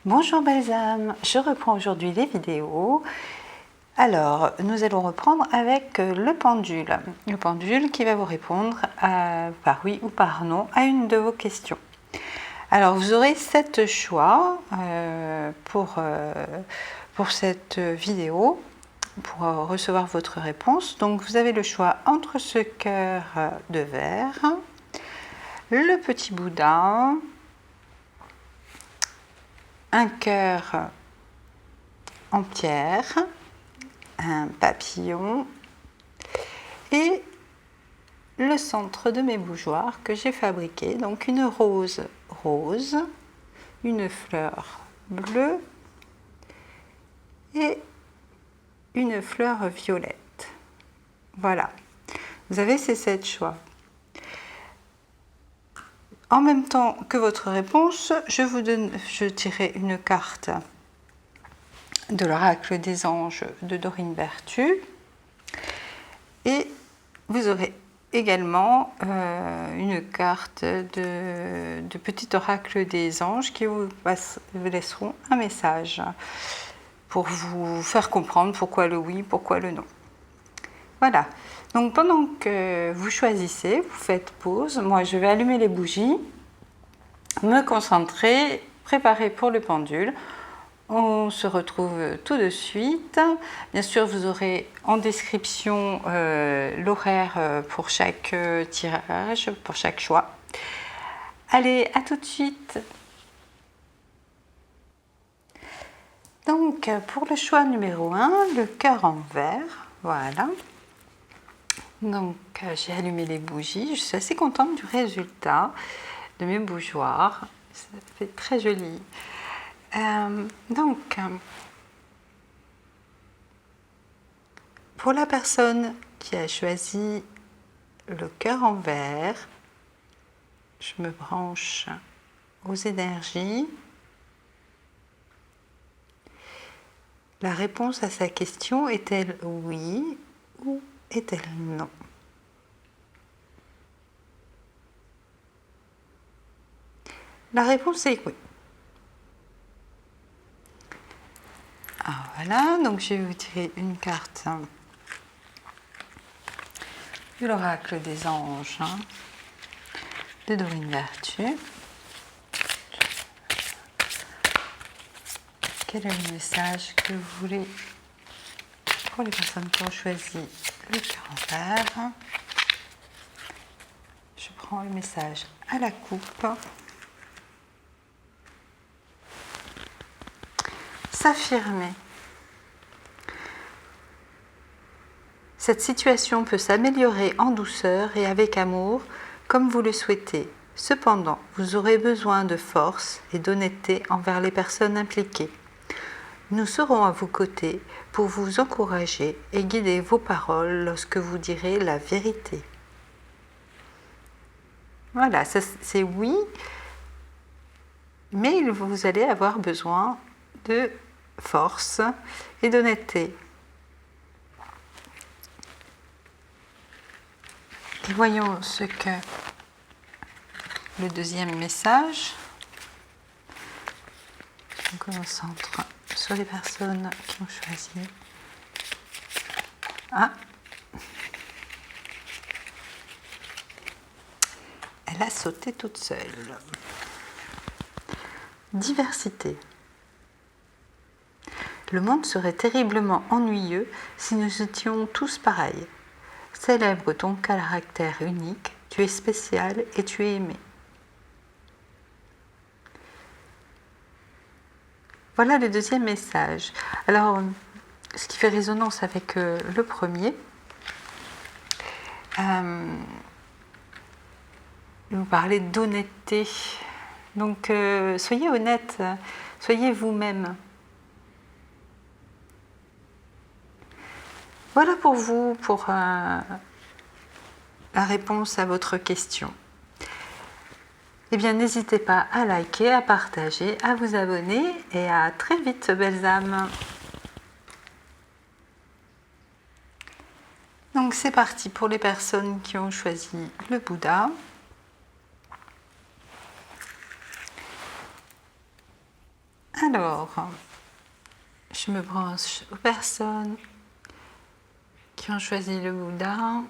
Bonjour belles âmes, je reprends aujourd'hui les vidéos. Alors, nous allons reprendre avec le pendule qui va vous répondre par oui ou par non à une de vos questions. Alors, vous aurez 7 choix pour cette vidéo, pour recevoir votre réponse. Donc, vous avez le choix entre ce cœur de verre, le petit Bouddha, un cœur en pierre, un papillon et le centre de mes bougeoirs que j'ai fabriqué, donc une rose rose, une fleur bleue et une fleur violette. Voilà, vous avez ces 7 choix. En même temps que votre réponse, je tirerai une carte de l'oracle des anges de Dorine Berthu et vous aurez également une carte de petit oracle des anges qui vous laisseront un message pour vous faire comprendre pourquoi le oui, pourquoi le non. Voilà, donc pendant que vous choisissez, vous faites pause, moi je vais allumer les bougies, me concentrer, préparer pour le pendule. On se retrouve tout de suite. Bien sûr, vous aurez en description l'horaire pour chaque tirage, pour chaque choix. Allez, à tout de suite. Donc, pour le choix numéro 1, le cœur en verre. Voilà. Donc, j'ai allumé les bougies. Je suis assez contente du résultat de mes bougeoirs. Ça fait très joli. Donc, pour la personne qui a choisi le cœur en verre, je me branche aux énergies. La réponse à sa question est-elle oui ou est-elle non? La réponse est oui. Ah, voilà, donc je vais vous tirer une carte de l'oracle des anges de Dorine Berthu. Quel est le message que vous voulez pour les personnes qui ont choisi le cœur en verre? Je prends le message à la coupe. S'affirmer. Cette situation peut s'améliorer en douceur et avec amour, comme vous le souhaitez. Cependant, vous aurez besoin de force et d'honnêteté envers les personnes impliquées. Nous serons à vos côtés pour vous encourager et guider vos paroles lorsque vous direz la vérité. Voilà, c'est oui, mais vous allez avoir besoin de force et d'honnêteté. Et voyons ce que le deuxième message. On concentre sur les personnes qui ont choisi. Ah, elle a sauté toute seule. Diversité. Le monde serait terriblement ennuyeux si nous étions tous pareils. Célèbre ton caractère unique, tu es spécial et tu es aimé. Voilà le deuxième message. Alors, ce qui fait résonance avec le premier, vous parlez d'honnêteté. Donc, soyez honnête, soyez vous-même. Voilà pour vous, pour la réponse à votre question. Eh bien, n'hésitez pas à liker, à partager, à vous abonner et à très vite, belles âmes. Donc, c'est parti pour les personnes qui ont choisi le Bouddha. Alors, je me branche aux personnes qui ont choisi le Bouddha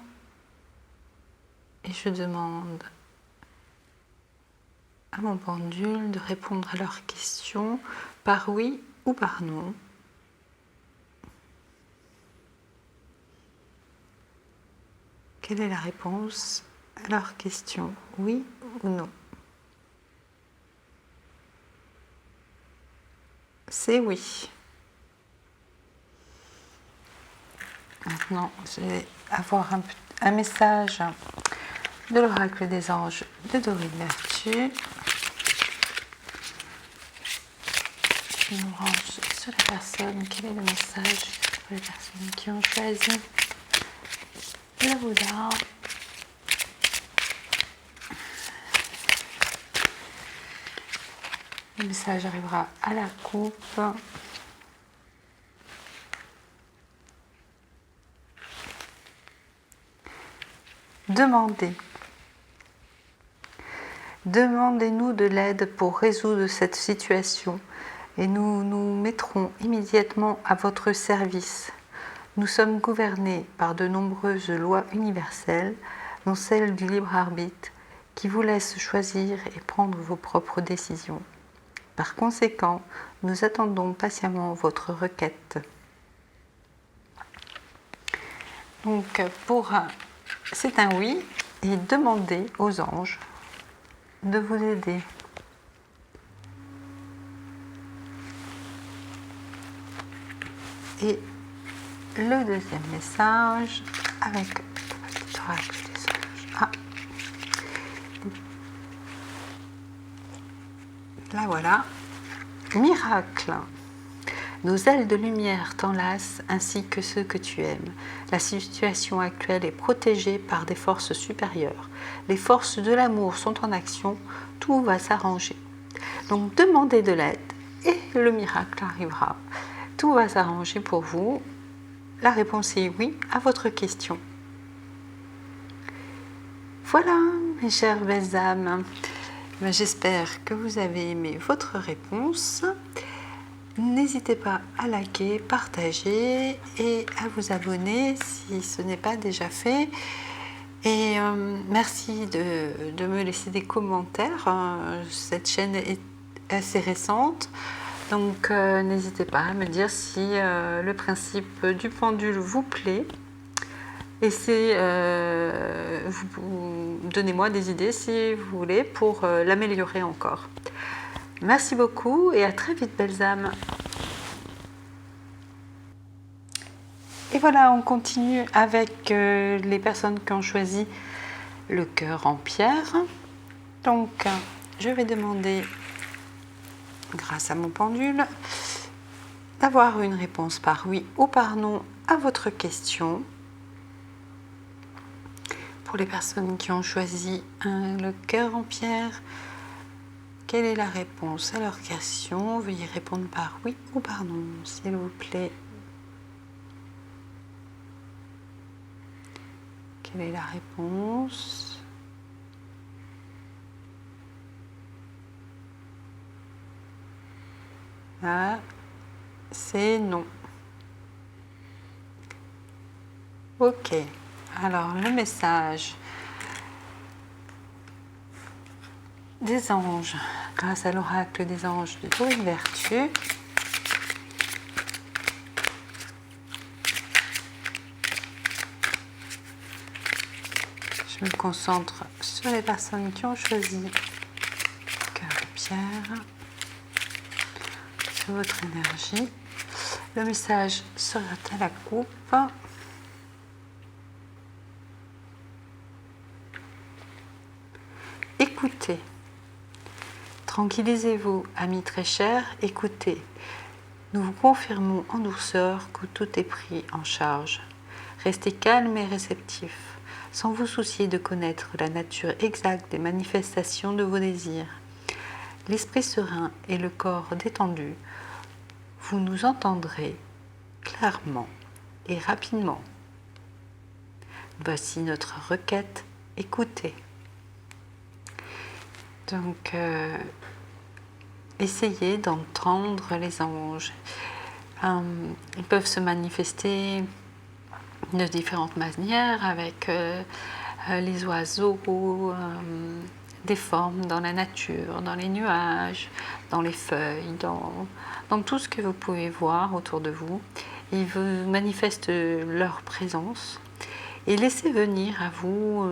et je demande à mon pendule de répondre à leurs questions par oui ou par non. Quelle est la réponse à leurs questions, oui ou non? C'est oui. Maintenant, je vais avoir un message de l'oracle des anges de Dorine Vertu. Je me branche sur la personne. Quel est le message pour les personnes qui ont choisi le Bouddha? Le message arrivera à la coupe. Demandez. Demandez-nous de l'aide pour résoudre cette situation et nous nous mettrons immédiatement à votre service. Nous sommes gouvernés par de nombreuses lois universelles, dont celle du libre arbitre, qui vous laisse choisir et prendre vos propres décisions. Par conséquent, nous attendons patiemment votre requête. Donc, c'est un oui, et demandez aux anges de vous aider. Et le deuxième message avec le petit oracle des anges. Ah, là voilà. Miracle. Nos ailes de lumière t'enlacent ainsi que ceux que tu aimes. La situation actuelle est protégée par des forces supérieures. Les forces de l'amour sont en action. Tout va s'arranger. Donc demandez de l'aide et le miracle arrivera. Tout va s'arranger pour vous. La réponse est oui à votre question. Voilà, mes chères belles âmes. J'espère que vous avez aimé votre réponse. N'hésitez pas à liker, partager et à vous abonner si ce n'est pas déjà fait. Et merci de me laisser des commentaires. Cette chaîne est assez récente. Donc n'hésitez pas à me dire si le principe du pendule vous plaît. Et donnez-moi des idées si vous voulez pour l'améliorer encore. Merci beaucoup et à très vite, belles âmes. Et voilà, on continue avec les personnes qui ont choisi le cœur en pierre. Donc, je vais demander, grâce à mon pendule, d'avoir une réponse par oui ou par non à votre question. Pour les personnes qui ont choisi le cœur en pierre, quelle est la réponse à leur question? Veuillez répondre par oui ou par non, s'il vous plaît. Quelle est la réponse? Ah, c'est non. Ok, alors le message des anges, grâce à l'oracle des anges de Dorine Vertu. Je me concentre sur les personnes qui ont choisi cœur de pierre, sur votre énergie. Le message sera à la coupe. Écoutez. Tranquillisez-vous, amis très chers, écoutez. Nous vous confirmons en douceur que tout est pris en charge. Restez calme et réceptif, sans vous soucier de connaître la nature exacte des manifestations de vos désirs. L'esprit serein et le corps détendu, vous nous entendrez clairement et rapidement. Voici notre requête, écoutez. Donc, essayez d'entendre les anges. Ils peuvent se manifester de différentes manières avec les oiseaux, des formes dans la nature, dans les nuages, dans les feuilles, dans tout ce que vous pouvez voir autour de vous. Ils vous manifestent leur présence et laissez venir à vous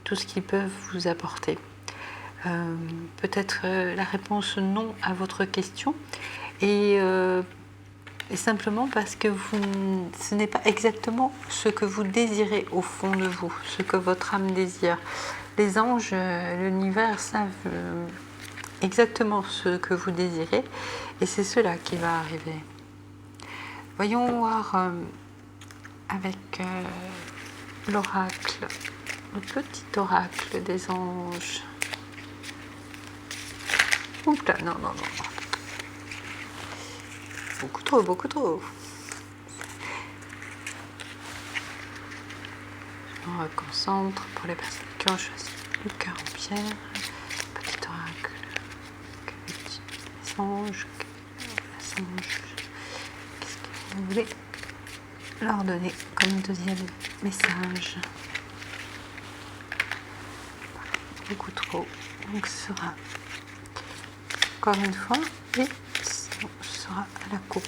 tout ce qu'ils peuvent vous apporter. Peut-être la réponse non à votre question et simplement parce que ce n'est pas exactement ce que vous désirez au fond de vous, ce que votre âme désire. Les anges, l'univers savent exactement ce que vous désirez et c'est cela qui va arriver. Voyons voir avec l'oracle, le petit oracle des anges. Oups là, non. Beaucoup trop. Je me reconcentre pour les personnes qui ont choisi le cœur en pierre. Petit oracle. Les anges. Qu'est-ce que vous voulez leur donner comme deuxième message? Beaucoup trop. Donc ce sera encore une fois et ce sera à la coupe.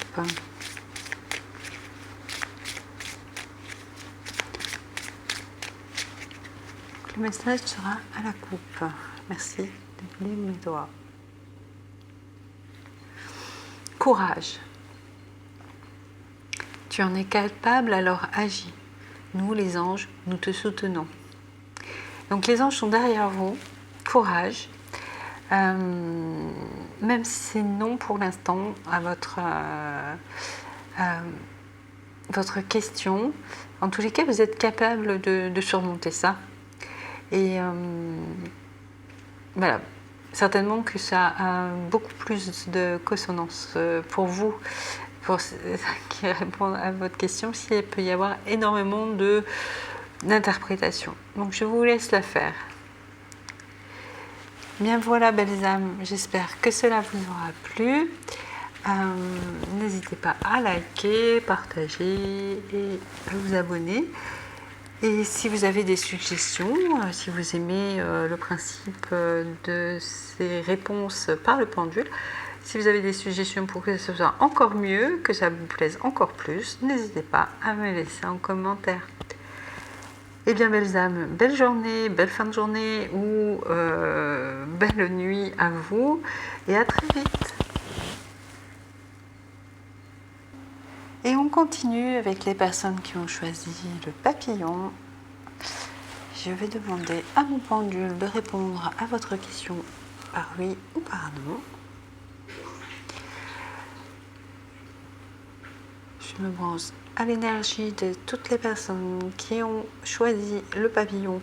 Le message sera à la coupe. Merci, désolé mes doigts. Courage. Tu en es capable, alors agis. Nous, les anges, nous te soutenons. Donc les anges sont derrière vous. Courage. Même si c'est non pour l'instant à votre question, en tous les cas, vous êtes capable de surmonter ça. Et voilà, certainement que ça a beaucoup plus de consonance pour vous, pour qui répondent à votre question, s'il peut y avoir énormément d'interprétations. Donc je vous laisse la faire. Bien voilà, belles âmes, j'espère que cela vous aura plu. N'hésitez pas à liker, partager et à vous abonner. Et si vous avez des suggestions, si vous aimez le principe de ces réponses par le pendule, si vous avez des suggestions pour que ce soit encore mieux, que ça vous plaise encore plus, n'hésitez pas à me laisser en commentaire. Eh bien, belles âmes, belle journée, belle fin de journée ou belle nuit à vous et à très vite. Et on continue avec les personnes qui ont choisi le papillon. Je vais demander à mon pendule de répondre à votre question par oui ou par non. Je me branche à l'énergie de toutes les personnes qui ont choisi le papillon.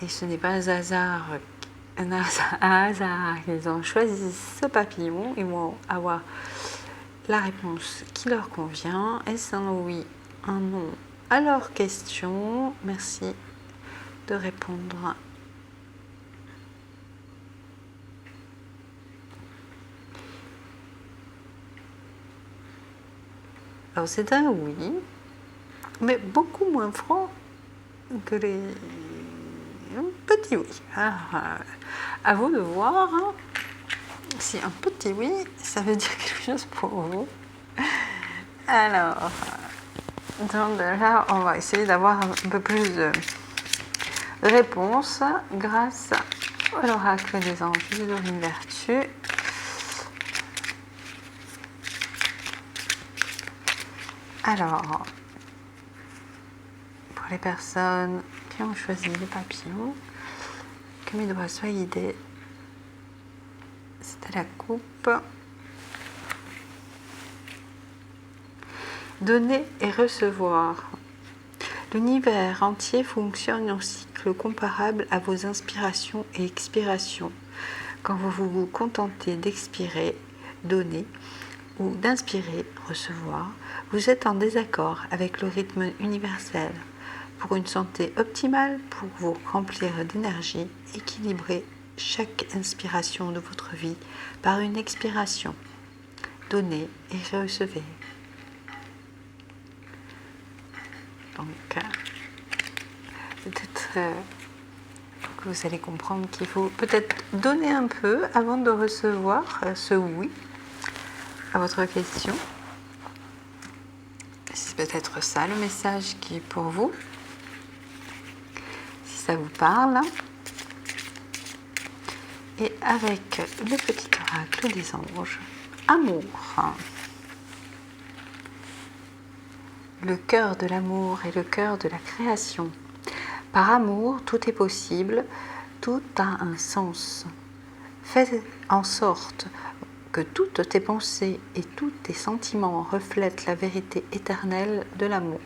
Et ce n'est pas un hasard qu'ils ont choisi ce papillon. Ils vont avoir la réponse qui leur convient. Est-ce un oui, un non à leur question? Merci de répondre. Alors c'est un oui, mais beaucoup moins franc que les petits oui. Alors, à vous de voir si un petit oui, ça veut dire quelque chose pour vous. Alors, donc là, on va essayer d'avoir un peu plus de réponses grâce à l'oracle des anges de Dorine Virtue. Alors, pour les personnes qui ont choisi les papillons, que mes doigts soient guidés, c'est à la coupe. Donner et recevoir. L'univers entier fonctionne en cycle comparable à vos inspirations et expirations. Quand vous vous contentez d'expirer, donner, ou d'inspirer, recevoir, vous êtes en désaccord avec le rythme universel. Pour une santé optimale, pour vous remplir d'énergie, équilibrer chaque inspiration de votre vie par une expiration. Donnez et recevez. Donc, peut-être que vous allez comprendre qu'il faut peut-être donner un peu avant de recevoir ce oui à votre question. C'est peut-être ça le message qui est pour vous. Si ça vous parle. Et avec le petit oracle des anges, amour. Le cœur de l'amour est le cœur de la création. Par amour, tout est possible, tout a un sens. Faites en sorte que toutes tes pensées et tous tes sentiments reflètent la vérité éternelle de l'amour.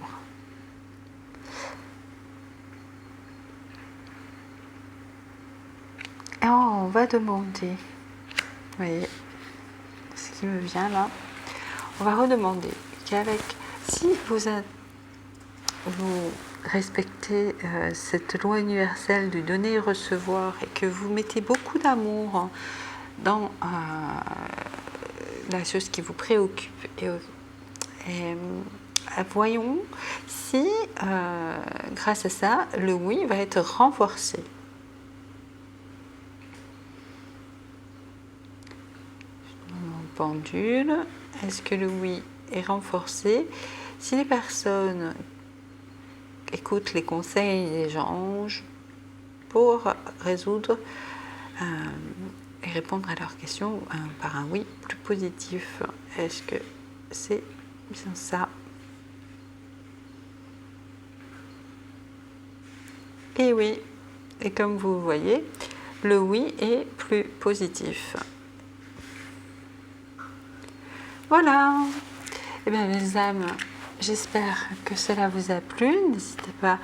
Et on va demander, vous voyez ce qui me vient là, on va redemander qu'avec, si vous respectez cette loi universelle du donner et recevoir et que vous mettez beaucoup d'amour dans la chose qui vous préoccupe et voyons si grâce à ça le oui va être renforcé. Mon pendule, est-ce que le oui est renforcé? Si les personnes écoutent les conseils des anges pour résoudre et répondre à leurs questions par un oui plus positif, est-ce que c'est bien ça? Et oui, et comme vous voyez, le oui est plus positif. Voilà. Eh bien, les âmes, j'espère que cela vous a plu. N'hésitez pas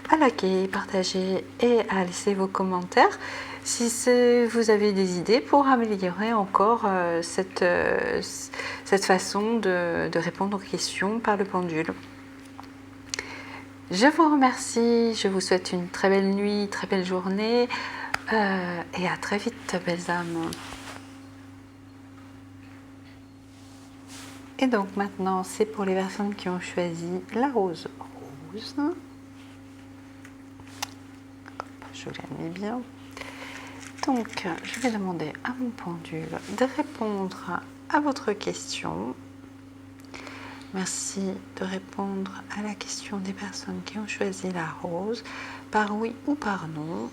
à liker, partager et à laisser vos commentaires si vous avez des idées pour améliorer encore cette façon de répondre aux questions par le pendule. Je vous remercie, je vous souhaite une très belle nuit, très belle journée et à très vite, belles âmes. Et donc maintenant, c'est pour les personnes qui ont choisi la rose rose. Je la mets bien. Donc, je vais demander à mon pendule de répondre à votre question. Merci de répondre à la question des personnes qui ont choisi la rose, par oui ou par non.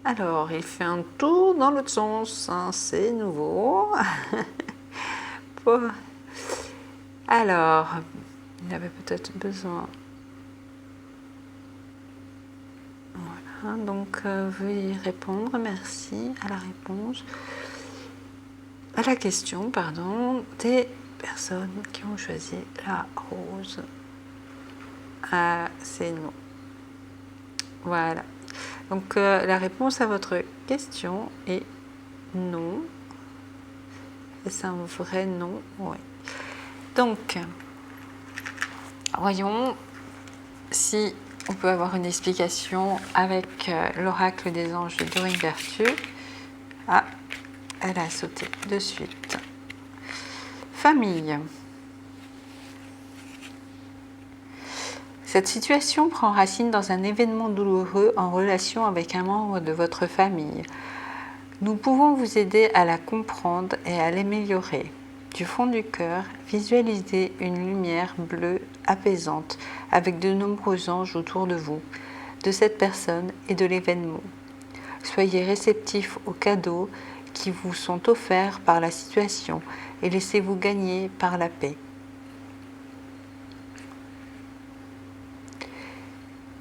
Alors, il fait un tour dans l'autre sens, hein, c'est nouveau. Alors, il avait peut-être besoin. Voilà, donc veuillez répondre, merci à la réponse, à la question, pardon, des personnes qui ont choisi la rose. Ah, c'est non. Voilà. Donc la réponse à votre question est non. C'est un vrai non, oui. Donc, voyons si on peut avoir une explication avec l'oracle des anges de Dorine Virtue. Ah, elle a sauté de suite. Famille. Cette situation prend racine dans un événement douloureux en relation avec un membre de votre famille. Nous pouvons vous aider à la comprendre et à l'améliorer. Du fond du cœur, visualisez une lumière bleue apaisante avec de nombreux anges autour de vous, de cette personne et de l'événement. Soyez réceptifs aux cadeaux qui vous sont offerts par la situation et laissez-vous gagner par la paix.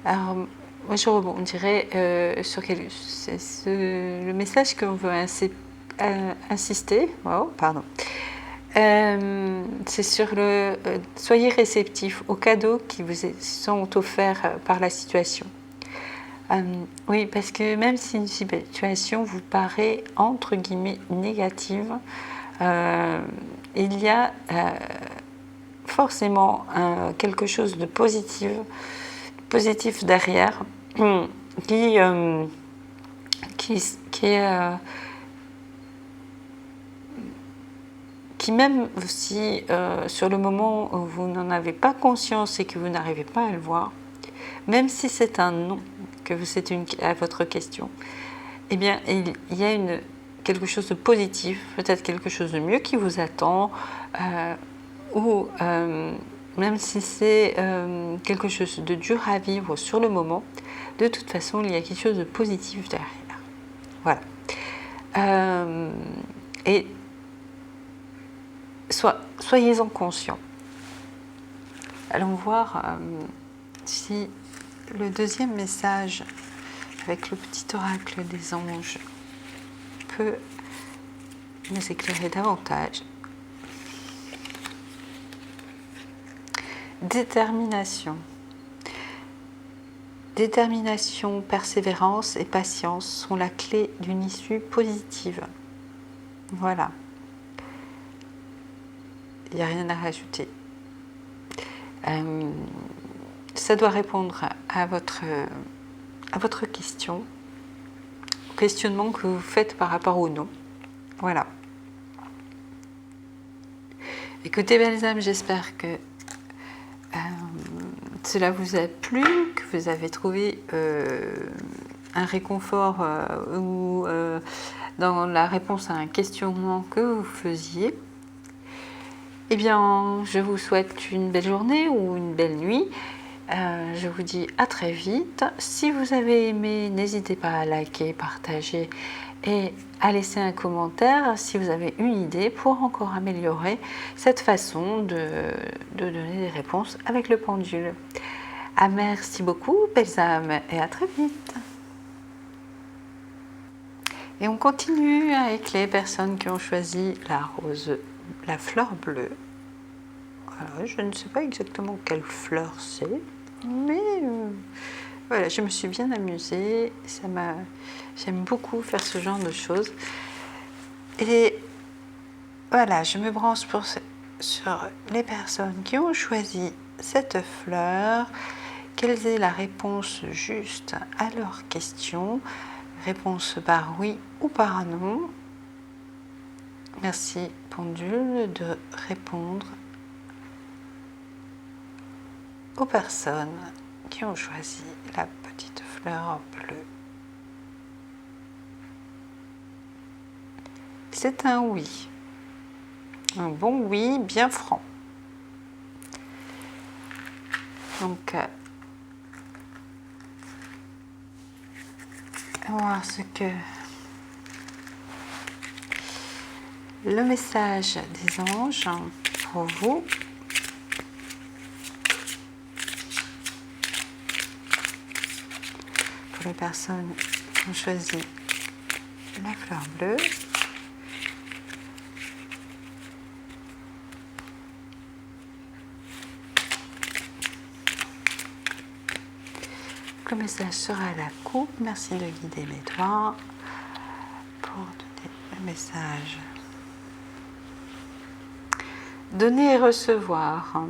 Alors, moi je rebondirais sur le message qu'on veut insister. Oh, pardon. c'est sur le soyez réceptif aux cadeaux qui vous sont offerts par la situation. Oui, parce que même si une situation vous paraît entre guillemets négative, il y a forcément quelque chose de positif derrière qui est qui même si sur le moment où vous n'en avez pas conscience et que vous n'arrivez pas à le voir, même si c'est un non que c'est à votre question, eh bien il y a quelque chose de positif, peut-être quelque chose de mieux qui vous attend, ou même si c'est quelque chose de dur à vivre sur le moment, de toute façon il y a quelque chose de positif derrière. Voilà. Et soyez-en conscients. Allons voir si le deuxième message avec le petit oracle des anges peut nous éclairer davantage. Détermination. Détermination, persévérance et patience sont la clé d'une issue positive. Voilà. Il n'y a rien à rajouter. Ça doit répondre à votre question, au questionnement que vous faites par rapport au non. Voilà. Écoutez, belles âmes, j'espère que cela vous a plu, que vous avez trouvé un réconfort ou dans la réponse à un questionnement que vous faisiez. Eh bien, je vous souhaite une belle journée ou une belle nuit. Je vous dis à très vite. Si vous avez aimé, n'hésitez pas à liker, partager et à laisser un commentaire si vous avez une idée pour encore améliorer cette façon de donner des réponses avec le pendule. Merci beaucoup, belles âmes, et à très vite. Et on continue avec les personnes qui ont choisi la fleur bleue. Alors, je ne sais pas exactement quelle fleur c'est, mais voilà, je me suis bien amusée. J'aime beaucoup faire ce genre de choses. Et voilà, je me branche sur les personnes qui ont choisi cette fleur, qu'elles aient la réponse juste à leurs questions, réponse par oui ou par non. Merci pendule de répondre aux personnes qui ont choisi la petite fleur bleue. C'est un oui, un bon oui bien franc. Donc, on va voir ce que le message des anges pour vous. Pour les personnes qui ont choisi la fleur bleue. Le message sera à la coupe. Merci de guider mes doigts pour donner le message. Donner et recevoir.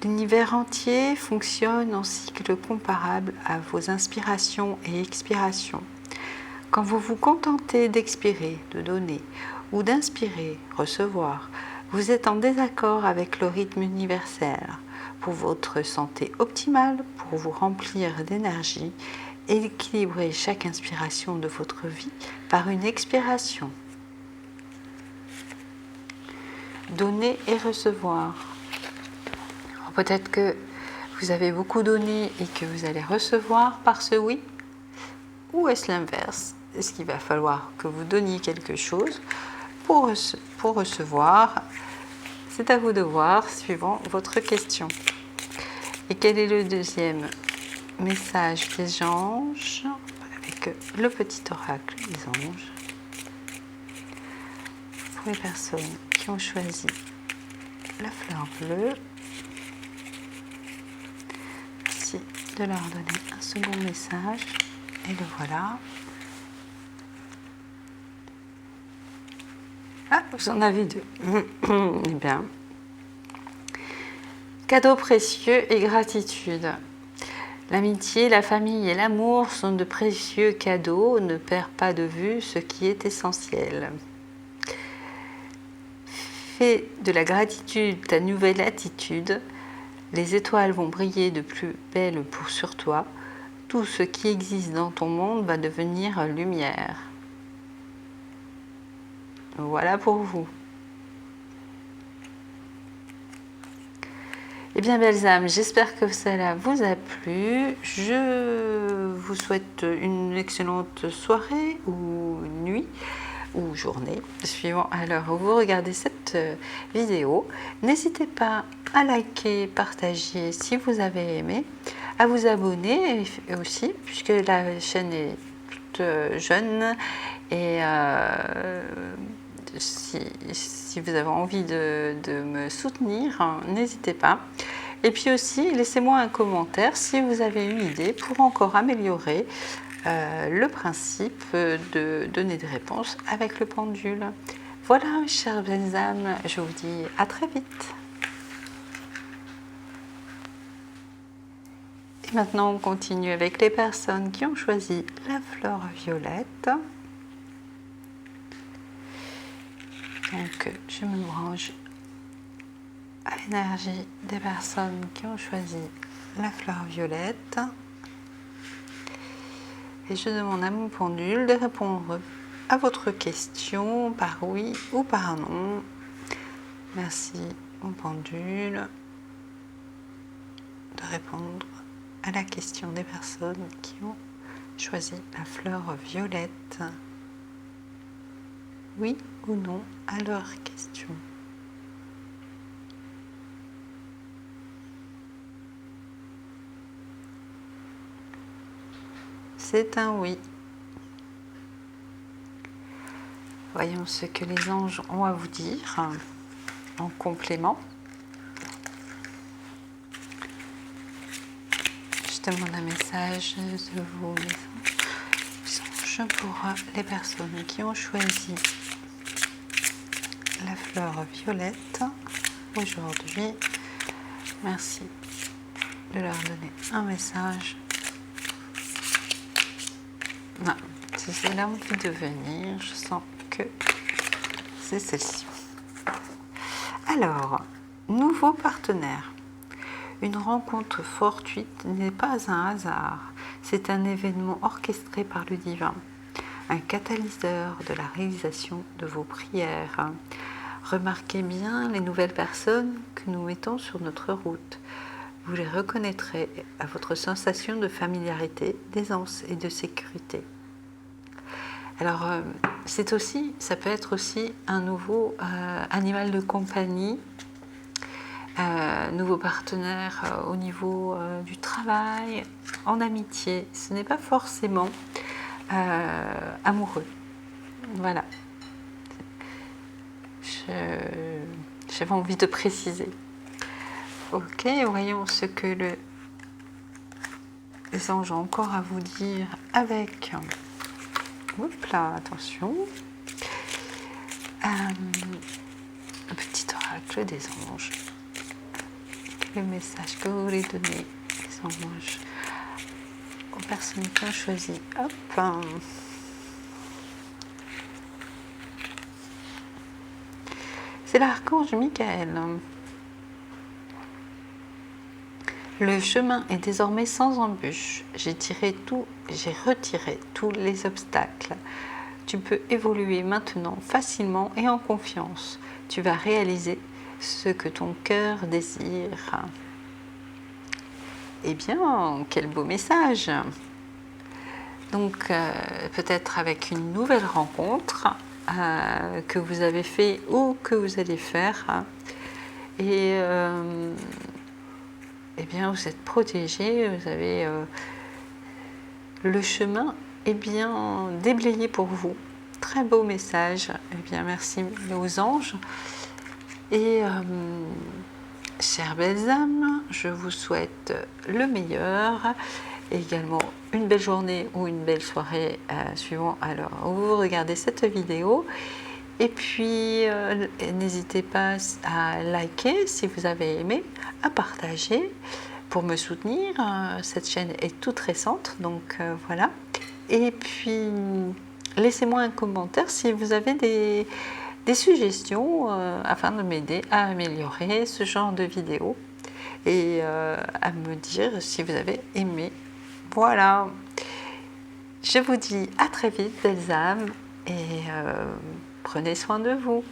L'univers entier fonctionne en cycle comparable à vos inspirations et expirations. Quand vous vous contentez d'expirer, de donner, ou d'inspirer, recevoir, vous êtes en désaccord avec le rythme universel. Pour votre santé optimale, pour vous remplir d'énergie, équilibrez chaque inspiration de votre vie par une expiration. Donner et recevoir. Alors peut-être que vous avez beaucoup donné et que vous allez recevoir par ce oui, ou est-ce l'inverse? Est-ce qu'il va falloir que vous donniez quelque chose pour recevoir? C'est à vous de voir, suivant votre question. Et quel est le deuxième message des anges avec le petit oracle des anges pour les personnes qui qui ont choisi la fleur bleue. Merci de leur donner un second message. Et le voilà. Ah, vous en avez deux. Eh bien. Cadeaux précieux et gratitude. L'amitié, la famille et l'amour sont de précieux cadeaux. Ne perds pas de vue ce qui est essentiel. Fais de la gratitude ta nouvelle attitude. Les étoiles vont briller de plus belle sur toi. Tout ce qui existe dans ton monde va devenir lumière. Voilà pour vous. Eh bien, belles âmes, j'espère que cela vous a plu. Je vous souhaite une excellente soirée ou nuit ou journée, suivant à l'heure où vous regardez cette vidéo. N'hésitez pas à liker, partager si vous avez aimé, à vous abonner aussi, puisque la chaîne est toute jeune et si vous avez envie de me soutenir, n'hésitez pas. Et puis aussi, laissez-moi un commentaire si vous avez une idée pour encore améliorer le principe de donner des réponses avec le pendule. Voilà, chères belles âmes, je vous dis à très vite. Et maintenant, on continue avec les personnes qui ont choisi la fleur violette. Donc, je me branche à l'énergie des personnes qui ont choisi la fleur violette. Et je demande à mon pendule de répondre à votre question par oui ou par non. Merci, mon pendule, de répondre à la question des personnes qui ont choisi la fleur violette. Oui ou non à leur question. C'est un oui. Voyons ce que les anges ont à vous dire en complément. Je demande un message de vous, les anges, pour les personnes qui ont choisi la fleur violette aujourd'hui. Merci de leur donner un message. Non, si c'est là envie de venir, je sens que c'est celle-ci. Alors, nouveau partenaire. Une rencontre fortuite n'est pas un hasard, c'est un événement orchestré par le divin, un catalyseur de la réalisation de vos prières. Remarquez bien les nouvelles personnes que nous mettons sur notre route. Vous les reconnaîtrez à votre sensation de familiarité, d'aisance et de sécurité. Alors, ça peut être aussi un nouveau animal de compagnie, nouveau partenaire au niveau du travail, en amitié. Ce n'est pas forcément amoureux. Voilà. J'avais envie de préciser. Ok, voyons ce que les anges ont encore à vous dire avec... Hop là, attention. Un petit oracle des anges. Quel est le message que vous voulez donner, les anges, aux personnes qui ont choisi? Hop. C'est l'archange Michael. Le chemin est désormais sans embûche. J'ai retiré tous les obstacles. Tu peux évoluer maintenant facilement et en confiance. Tu vas réaliser ce que ton cœur désire. Eh bien, quel beau message! Donc, peut-être avec une nouvelle rencontre que vous avez fait ou que vous allez faire. Et eh bien, vous êtes protégé, vous avez le chemin est bien déblayé pour vous. Très beau message. Eh bien, merci aux anges. Et chères belles âmes, je vous souhaite le meilleur. Et également une belle journée ou une belle soirée suivant à l'heure où vous regardez cette vidéo. Et puis n'hésitez pas à liker si vous avez aimé, à partager pour me soutenir. Cette chaîne est toute récente, donc voilà. Et puis laissez-moi un commentaire si vous avez des suggestions afin de m'aider à améliorer ce genre de vidéo et à me dire si vous avez aimé. Voilà, je vous dis à très vite, belles âmes, et prenez soin de vous.